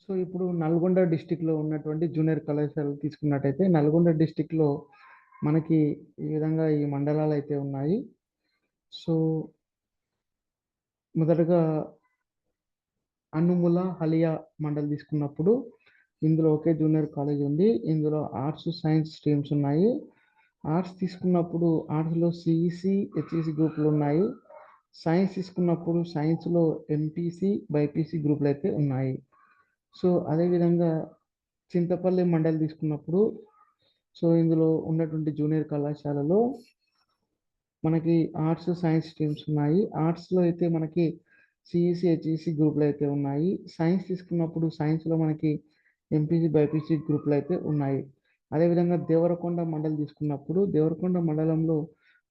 So, ఇప్పుడు నల్గొండ డిస్ట్రిక్ట్‌లో ఉన్నటువంటి జూనియర్ కళాశాలలు తీసుకున్నట్టయితే, నల్గొండ డిస్ట్రిక్ట్‌లో మనకి ఈ విధంగా ఈ మండలాలైతే ఉన్నాయి. సో, మొదటగా అనుముల, హలియా మండల్ తీసుకున్నప్పుడు, ఇందులో ఒకే జూనియర్ కాలేజ్ ఉంది. ఇందులో ఆర్ట్స్, సైన్స్ స్ట్రీమ్స్ ఉన్నాయి. ఆర్ట్స్ తీసుకున్నప్పుడు ఆర్ట్స్‌లో సీఈసీ, హెచ్ఈసీ గ్రూపులు ఉన్నాయి. సైన్స్ తీసుకున్నప్పుడు సైన్స్‌లో ఎంపీసీ, బైపీసీ గ్రూపులైతే ఉన్నాయి. సో, అదేవిధంగా చింతపల్లి మండల్ తీసుకున్నప్పుడు, సో, ఇందులో ఉన్నటువంటి జూనియర్ కళాశాలలో మనకి ఆర్ట్స్, సైన్స్ స్ట్రీమ్స్ ఉన్నాయి. ఆర్ట్స్‌లో అయితే మనకి సీఈసీ, హెచ్ఈసీ గ్రూపులైతే ఉన్నాయి. సైన్స్ తీసుకున్నప్పుడు సైన్స్‌లో మనకి ఎంపీసీ, బైపీసీ గ్రూపులైతే ఉన్నాయి. అదేవిధంగా దేవరకొండ మండల్ తీసుకున్నప్పుడు, దేవరకొండ మండలంలో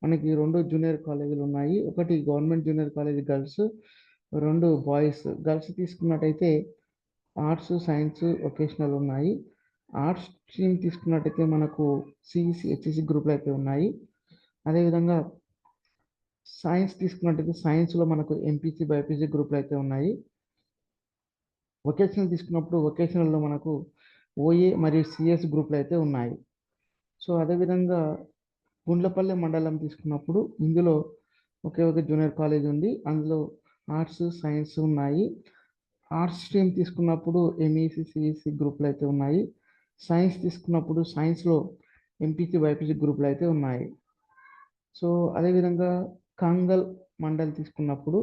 మనకి 2 జూనియర్ కాలేజీలు ఉన్నాయి. ఒకటి government junior college girls, 2 boys. Girls తీసుకున్నట్టయితే ఆర్ట్స్, సైన్స్, వొకేషనల్ ఉన్నాయి. ఆర్ట్స్ స్ట్రీమ్ తీసుకున్నట్టయితే మనకు సీఈసీ, హెచ్ఈసీ గ్రూపులైతే ఉన్నాయి. అదేవిధంగా సైన్స్ తీసుకున్నట్టయితే సైన్స్‌లో మనకు ఎంపీసీ, బైపీసీ గ్రూపులైతే ఉన్నాయి. వొకేషనల్ తీసుకున్నప్పుడు వొకేషనల్‌లో మనకు ఓఏ మరియు సీఎస్ గ్రూపులైతే ఉన్నాయి. సో, అదేవిధంగా గుండ్లపల్లి మండలం తీసుకున్నప్పుడు ఇందులో ఒకే ఒక జూనియర్ కాలేజ్ ఉంది. అందులో ఆర్ట్స్, సైన్స్ ఉన్నాయి. ఆర్ట్స్ స్ట్రీమ్ తీసుకున్నప్పుడు ఎంఈసీ, సీఈసీ గ్రూపులైతే ఉన్నాయి. సైన్స్ తీసుకున్నప్పుడు సైన్స్‌లో ఎంపీసీ, బైపీసీ గ్రూపులైతే ఉన్నాయి. సో, అదేవిధంగా కంగల్ మండల్ తీసుకున్నప్పుడు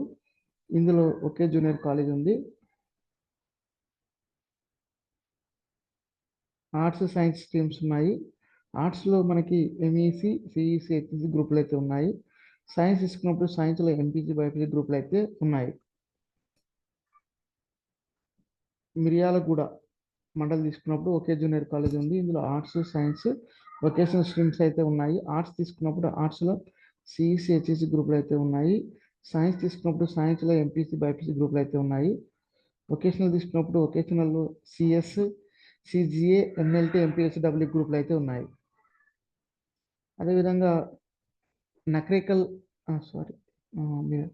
ఇందులో ఒకే జూనియర్ కాలేజ్ ఉంది. ఆర్ట్స్, సైన్స్ స్ట్రీమ్స్ ఉన్నాయి. ఆర్ట్స్‌లో మనకి ఎంఈసీ, సీఈసీ, హెచ్ఈసీ గ్రూపులైతే ఉన్నాయి. సైన్స్ తీసుకున్నప్పుడు సైన్స్‌లో ఎంపీసీ, బైపీసీ గ్రూపులైతే ఉన్నాయి. మిర్యాలగూడ మండల్ తీసుకున్నప్పుడు ఒకే జూనియర్ కాలేజ్ ఉంది. ఇందులో ఆర్ట్స్, సైన్స్, వొకేషనల్ స్ట్రీమ్స్ అయితే ఉన్నాయి. ఆర్ట్స్ తీసుకున్నప్పుడు ఆర్ట్స్‌లో సీఈసీ, హెచ్ఈసీ గ్రూపులైతే ఉన్నాయి. సైన్స్ తీసుకున్నప్పుడు సైన్స్‌లో ఎంపీసీ, బైపీసీ గ్రూపులైతే ఉన్నాయి. వొకేషనల్ తీసుకున్నప్పుడు వొకేషనల్‌లో సీఎస్, సీజీఏ, ఎంఎల్టీ, ఎంపీహెచ్‌డబ్ల్యూ గ్రూపులైతే ఉన్నాయి. అదేవిధంగా నక్రేకల్ సారీ మీరు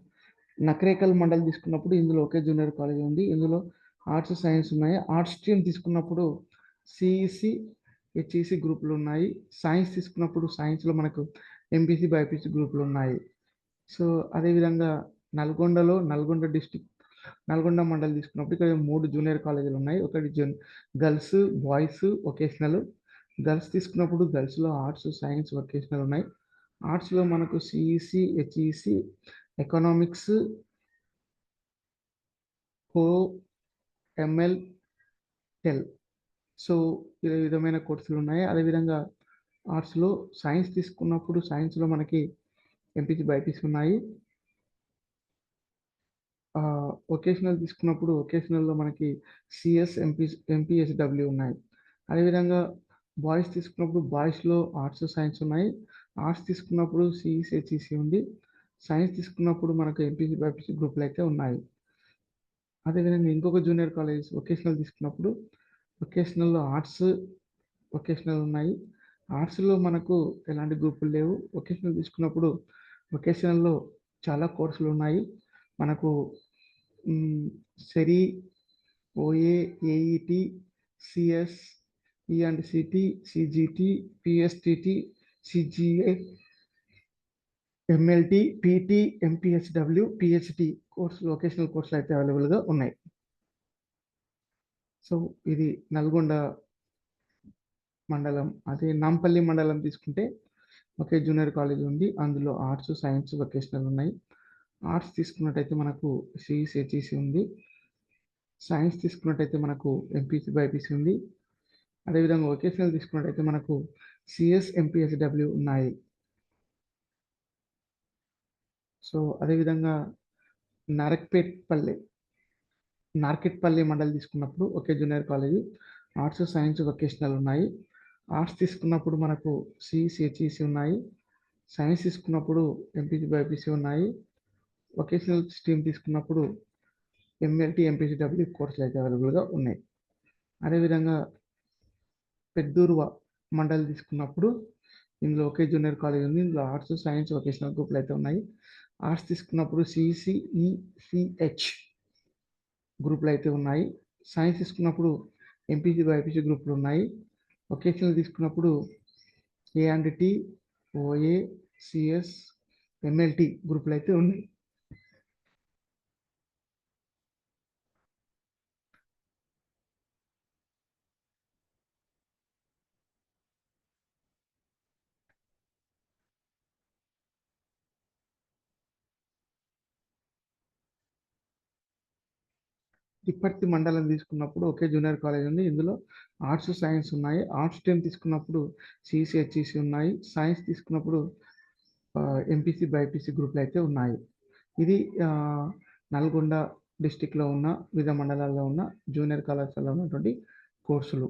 నక్రేకల్ మండల్ తీసుకున్నప్పుడు ఇందులో ఒకే జూనియర్ కాలేజ్ ఉంది. ఇందులో ఆర్ట్స్, సైన్స్ ఉన్నాయి. ఆర్ట్స్ స్ట్రీమ్ తీసుకున్నప్పుడు సీఈసీ, హెచ్ఈసీ గ్రూపులు ఉన్నాయి. సైన్స్ తీసుకున్నప్పుడు సైన్స్‌లో మనకు ఎంపీసీ, బైపీసీ గ్రూపులు ఉన్నాయి. సో, అదేవిధంగా నల్గొండ డిస్ట్రిక్ట్ నల్గొండ మండల్ తీసుకున్నప్పుడు ఇక్కడ 3 జూనియర్ కాలేజీలు ఉన్నాయి. ఒకటి గర్ల్స్, బాయ్స్, వొకేషనల్. గర్ల్స్ తీసుకున్నప్పుడు గర్ల్స్‌లో ఆర్ట్స్, సైన్స్, వొకేషనల్ ఉన్నాయి. ఆర్ట్స్‌లో మనకు సీఈసీ, హెచ్ఈసీ, ఎకనామిక్స్, కో, ఎంఎల్, టెల్. సో, ఈ విధమైన కోర్సులు ఉన్నాయి. అదేవిధంగా ఆర్ట్స్‌లో సైన్స్ తీసుకున్నప్పుడు సైన్స్‌లో మనకి ఎంపీసీ, బైపీసీ ఉన్నాయి. వొకేషనల్ తీసుకున్నప్పుడు వొకేషనల్‌లో మనకి సీఎస్, ఎంపీహెచ్‌డబ్ల్యూ ఉన్నాయి. అదేవిధంగా బాయ్స్ తీసుకున్నప్పుడు బాయ్స్‌లో ఆర్ట్స్, సైన్స్ ఉన్నాయి. ఆర్ట్స్ తీసుకున్నప్పుడు సీఈసీ, హెచ్ఈసీ ఉంది. సైన్స్ తీసుకున్నప్పుడు మనకు ఎంపీసీ, బైపీసీ గ్రూపులైతే ఉన్నాయి. అదేవిధంగా ఇంకొక జూనియర్ కాలేజ్ వొకేషనల్ తీసుకున్నప్పుడు వొకేషనల్‌లో ఆర్ట్స్, వొకేషనల్ ఉన్నాయి. ఆర్ట్స్‌లో మనకు ఎలాంటి గ్రూపులు లేవు. వొకేషనల్ తీసుకున్నప్పుడు వొకేషనల్‌లో చాలా కోర్సులు ఉన్నాయి. మనకు హ్మ్. సెరి, OA, AET, CS, E and CT, CGT, PSTT, CGA, MLT, PT, MPHW, PhD vocational కోర్సులు అయితే అవైలబుల్‌గా ఉన్నాయి. సో, ఇది నల్గొండ మండలం. అదే నాంపల్లి మండలం తీసుకుంటే ఒకే జూనియర్ కాలేజ్ ఉంది. అందులో ఆర్ట్స్, సైన్స్, వొకేషనల్ ఉన్నాయి. ఆర్ట్స్ తీసుకున్నట్టయితే మనకు సీఈసీ, హెచ్ఈసీ ఉంది. సైన్స్ తీసుకున్నట్టయితే మనకు ఎంపీసీ, బైపీసీ ఉంది. అదేవిధంగా వొకేషనల్ తీసుకున్నట్టయితే మనకు సీఎస్, ఎంపీహెచ్‌డబ్ల్యూ ఉన్నాయి. సో, అదేవిధంగా నరక్పేట్పల్లి నార్కెట్పల్లి మండల్ తీసుకున్నప్పుడు ఒకే junior college. Arts, science, vocational ఉన్నాయి. ఆర్ట్స్ తీసుకున్నప్పుడు మనకు సీఈసీ, హెచ్ఈసీ ఉన్నాయి. సైన్స్ తీసుకున్నప్పుడు ఎంపీసీ, బైపీసీ ఉన్నాయి. వొకేషనల్ స్ట్రీమ్ తీసుకున్నప్పుడు ఎంఎల్టీ, ఎంపీహెచ్‌డబ్ల్యూ కోర్సులు అయితే అవైలబుల్‌గా ఉన్నాయి. అదేవిధంగా పెద్దూరువ మండల్ తీసుకున్నప్పుడు ఇందులో ఒకే జూనియర్ కాలేజ్ ఉంది. ఇందులో ఆర్ట్స్, సైన్స్, వొకేషనల్ గ్రూపులు అయితే ఉన్నాయి. ఆర్ట్స్ తీసుకున్నప్పుడు సీఈసీ, ఈసీహెచ్ గ్రూపులు అయితే ఉన్నాయి. సైన్స్ తీసుకున్నప్పుడు ఎంపీసీ బైపీసీ గ్రూపులు ఉన్నాయి. వొకేషనల్ తీసుకున్నప్పుడు ఏ&టి, ఓఏ, సిఎస్, ఎంఎల్టి గ్రూపులు అయితే ఉన్నాయి. తిప్పర్తి మండలం తీసుకున్నప్పుడు ఒకే జూనియర్ కాలేజ్ ఉంది. ఇందులో ఆర్ట్స్ సైన్స్ ఉన్నాయి. ఆర్ట్స్ స్ట్రీమ్ తీసుకున్నప్పుడు సిఈసి హెచ్ఈసి ఉన్నాయి. సైన్స్ తీసుకున్నప్పుడు ఎంపీసీ బైపీసీ గ్రూపులు అయితే ఉన్నాయి. ఇది నల్గొండ డిస్టిక్లో ఉన్న వివిధ మండలాల్లో ఉన్న జూనియర్ కళాశాలలో ఉన్నటువంటి కోర్సులు.